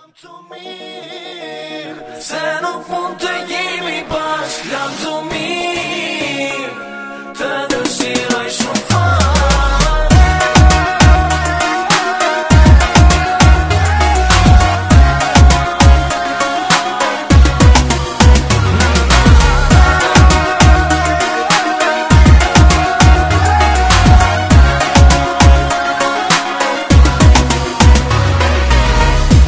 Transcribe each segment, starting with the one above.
Të mirë, se nuk mund të jemi bashkë. Jam të mirë, të dëshiroj shumë fare.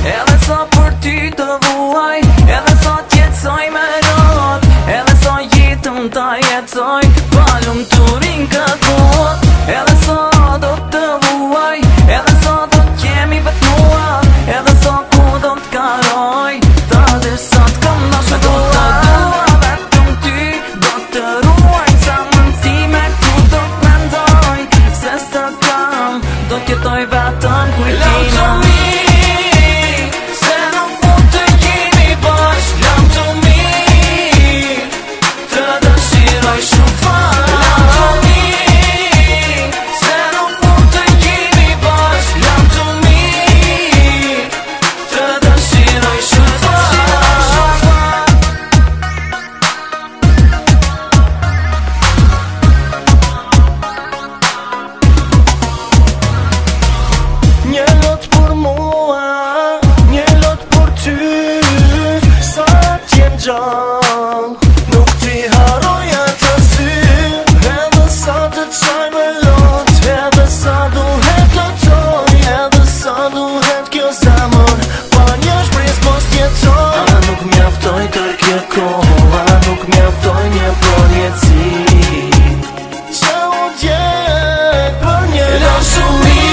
Edhe sa për ty të vuaj, edhe sa t'jetësoj me lot, edhe sa jetëm ta jetësoj, palum t'urin këtë bot. Edhe sa do të vuaj, edhe sa do t'jemi vetë mua, edhe sa ku do t'karoj, ta dhe sa t'kam nashe do të dua vetëm ty, do të ruaj sa mëntime ku do t'mendoj, se së kam, do t'jetoj vetëm kujtina. Një lot për mua, një lot për ty, sa t'jem gjallë, nuk t'i haroj atë sy. Edhe sa të qaj me lot, edhe sa duhet lotoj, edhe sa duhet kjo zemër, pa një shpris mos t'jetoj. A nuk mjaftoj tër kjo kohë, a nuk mjaftoj një përjetësi, që u t'jet për një lot shumë mirë.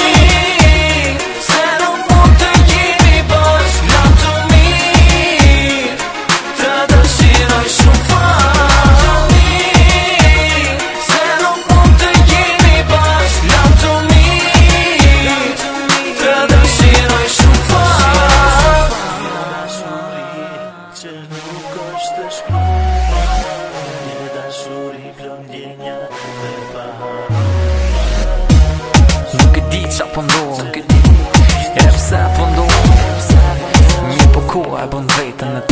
Nuk e di qa pëndohë, e pse pëndohë, një po koha e bën vetën e